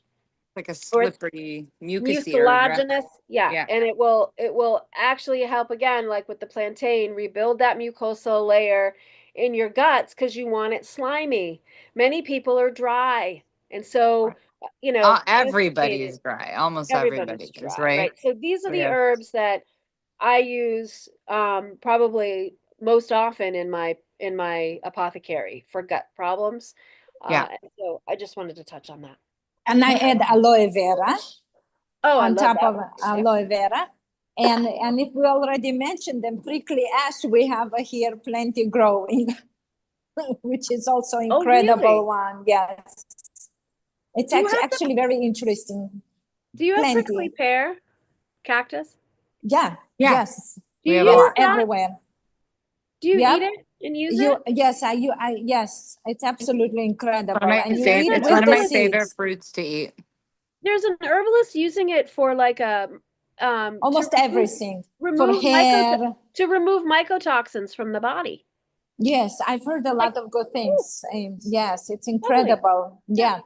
Like a or it's slippery, mucusy area. mucilaginous. Yeah, Yeah. and it will actually help again like with the plantain rebuild that mucosal layer in your guts cuz you want it slimy. Many people are dry. And so, Everybody plantain, is dry. Almost everybody everybody's is, dry, right? right? So these are the Yeah. herbs that I use probably most often in my apothecary for gut problems. Yeah. And so I just wanted to touch on that. And I add aloe vera Oh, I on love top that of one. Yep. aloe vera. And if we already mentioned them, prickly ash, we have here plenty growing, which is also Oh, incredible really? one. Yes. It's Do you have actually very interesting. do you have prickly Plenty. pear cactus? Yeah. Yeah. Yes. Do We you have a Yes. use lot. that? Everywhere. Do you Yep. eat it and use it? Yes, it's absolutely incredible. And you There's eat an It's with one of the my herbalist. favorite seeds. fruits to eat. There's an herbalist using it for like a to Almost everything for remove hair. to remove mycotoxins from the body. Yes, I've heard a Like, lot of good ooh, things. Yes, it's totally. incredible. Yeah. Yeah.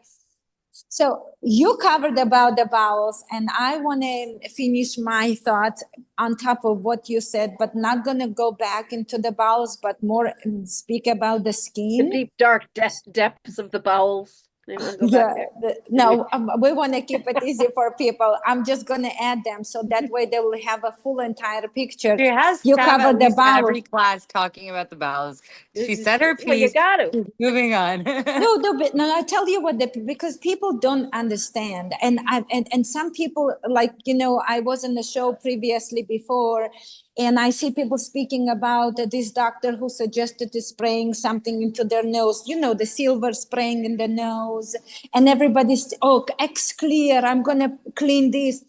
So you covered about the bowels, and I want to finish my thoughts on top of what you said, but not going to go back into the bowels, but more speak about the The skin. deep dark depths of the bowels. Anyone go back Yeah, there? no, we want to keep it easy for people. I'm just going to add them so that way they will have a full entire picture. She has You to have cover at the least bowel. every class talking about the bowels. She said her Well, you piece. got to. Moving on. No, but no, I tell you what, because people don't understand, and some people like I was in the show previously before, and I see people speaking about this doctor who suggested spraying something into their nose, the silver spraying in the nose, and everybody's X clear, I'm gonna clean this.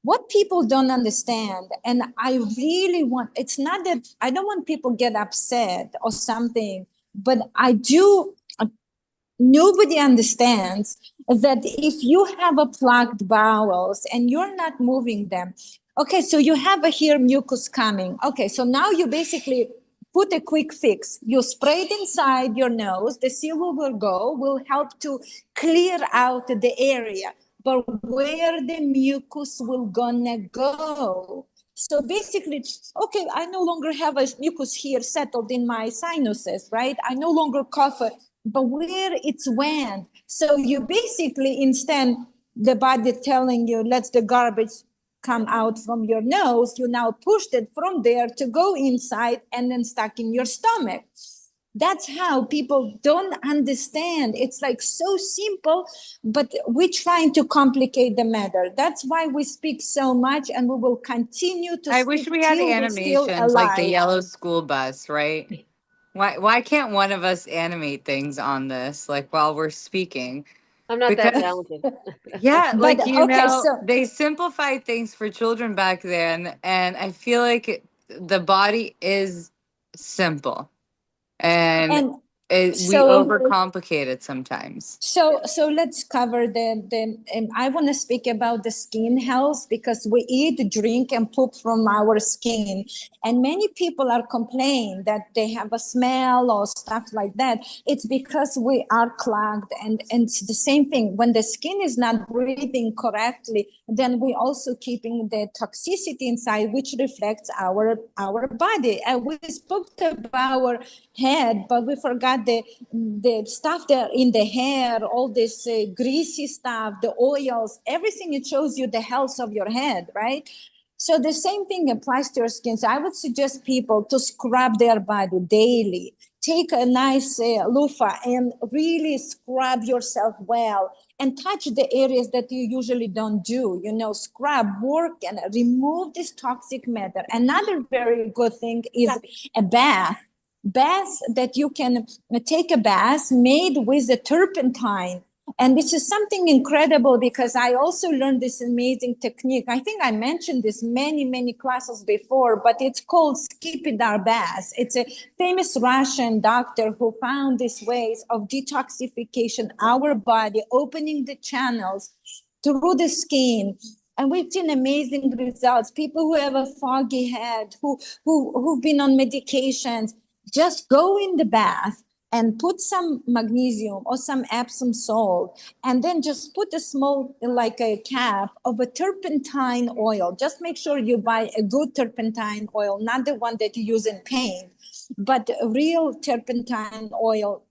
What people don't understand, and I really want, it's not that I don't want people get upset or something, but I do. Nobody understands that if you have a plugged bowels and you're not moving them, okay, so you have a here mucus coming. Okay, so now you basically put a quick fix. You spray it inside your nose, the seal will help to clear out the area. But where the mucus will gonna go? So basically, okay, I no longer have a mucus here settled in my sinuses, right? I no longer cough, but where it's went. So you basically, instead, the body telling you, let the garbage come out from your nose, you now pushed it from there to go inside and then stuck in your stomach. That's how people don't understand. It's like so simple, but we're trying to complicate the matter. That's why we speak so much, and we will continue to I wish speak we had till we're still animations like the alive. yellow school bus, right? Why can't one of us animate things on this like while we're speaking? I'm not that Because talented. yeah, But like okay, so they simplified things for children back then, and I feel like the body is simple, and and we so overcomplicate it sometimes. so let's cover I want to speak about the skin health, because we eat, drink, and poop from our skin, and many people are complaining that they have a smell or stuff like that. It's because we are clogged, and it's the same thing. When the skin is not breathing correctly, then we also keeping the toxicity inside, which reflects our body. And we spoke about our head, but we forgot the stuff that in the hair, all this greasy stuff, the oils, everything. It shows you the health of your head, right? So the same thing applies to your skin. So I would suggest people to scrub their body daily. Take a nice loofah and really scrub yourself well, and touch the areas that you usually don't do. Scrub, work, and remove this toxic matter. Another very good thing is a bath that you can take, a bath made with a turpentine. And this is something incredible, because I also learned this amazing technique. I think I mentioned this many classes before, but it's called skipidar bath. It's a famous Russian doctor who found these ways of detoxification our body, opening the channels through the skin. And we've seen amazing results. People who have a foggy head, who've been on medications, just go in the bath and put some magnesium or some Epsom salt, and then just put a small, like a cap of a turpentine oil. Just make sure you buy a good turpentine oil, not the one that you use in paint, but a real turpentine oil.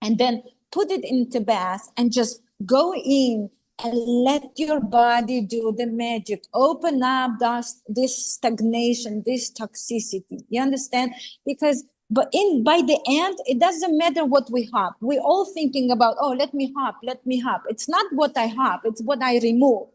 And then put it into bath and just go in and let your body do the magic. Open up this stagnation, this toxicity. You understand? Because by the end, it doesn't matter what we hop. We're all thinking about, oh, let me hop, let me hop. It's not what I hop, it's what I remove.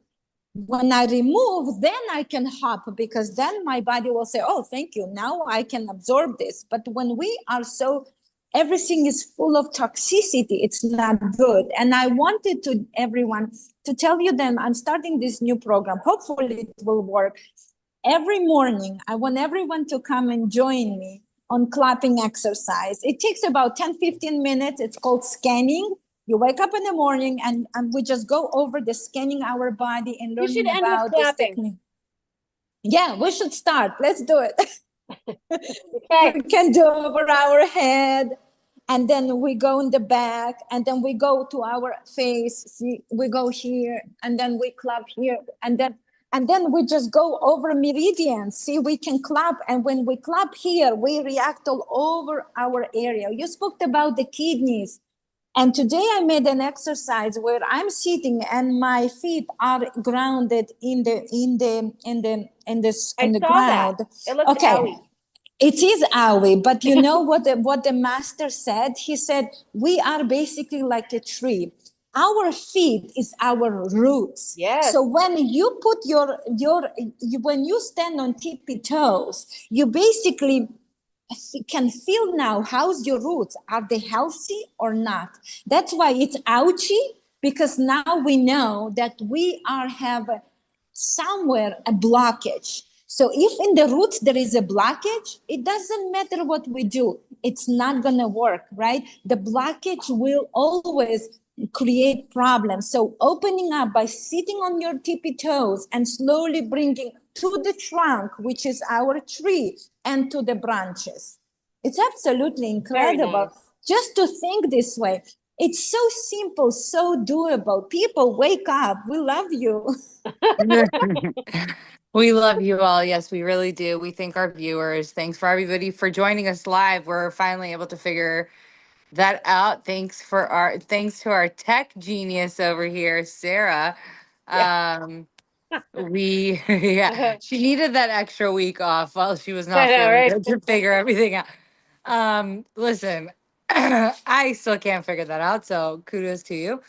When I remove, then I can hop, because then my body will say, oh, thank you, now I can absorb this. But when we are so, everything is full of toxicity, it's not good. And I wanted to everyone to tell you that I'm starting this new program. Hopefully it will work. Every morning I want everyone to come and join me on clapping exercise. It takes about 10-15 minutes. It's called scanning. You wake up in the morning, and we just go over the scanning our body and We should learning end with about this clapping. technique. Yeah, we should start. Let's do it. Okay. We can do over our head, and then we go in the back, and then we go to our face. See, we go here, and then we clap here, and then we just go over meridians. See, we can clap, and when we clap here, we react all over our area. You spoke about the kidneys. And today I made an exercise where I'm sitting and my feet are grounded in I the saw that. ground. It looks Okay, owie. it is owie, but you know what the master said? He said, we are basically like a tree. Our feet is our roots. Yes. So when you put when you stand on tippy toes, you basically can feel now how's your roots, are they healthy or not. That's why it's ouchy, because now we know that we are have somewhere a blockage. So if in the roots there is a blockage, it doesn't matter what we do, it's not going to work, right? The blockage will always create problems. So opening up by sitting on your tippy toes and slowly bringing to the trunk, which is our tree, and to the branches. It's absolutely incredible. Nice. Just to think this way. It's so simple, so doable. People, wake up. We love you. We love you all. Yes, we really do. We thank our viewers. Thanks for everybody for joining us live. We're finally able to figure that out. Thanks to our tech genius over here, Sarah. Yeah. Yeah, she needed that extra week off while she was I not know, feeling right? good to figure everything out. Listen, I still can't figure that out, so kudos to you.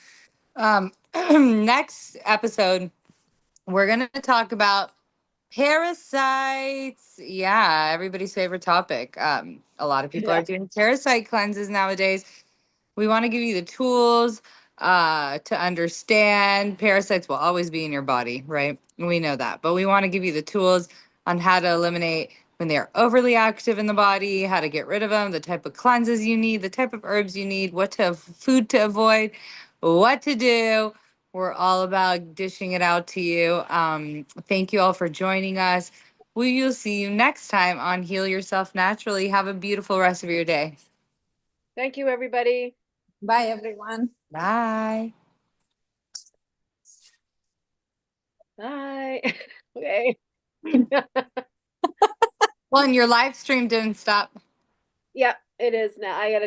Next episode, we're gonna talk about parasites. Yeah, everybody's favorite topic. A lot of people Yeah. are doing parasite cleanses nowadays. We want to give you the tools to understand. Parasites will always be in your body, right? We know that. But we want to give you the tools on how to eliminate when they're overly active in the body, how to get rid of them, the type of cleanses you need, the type of herbs you need, what to food to avoid, what to do. We're all about dishing it out to you. Thank you all for joining us. We will see you next time on Heal Yourself Naturally. Have a beautiful rest of your day. Thank you, everybody. Bye, everyone. Bye. Bye. Okay. Well, and your live stream didn't stop. Yeah, it is now. I gotta do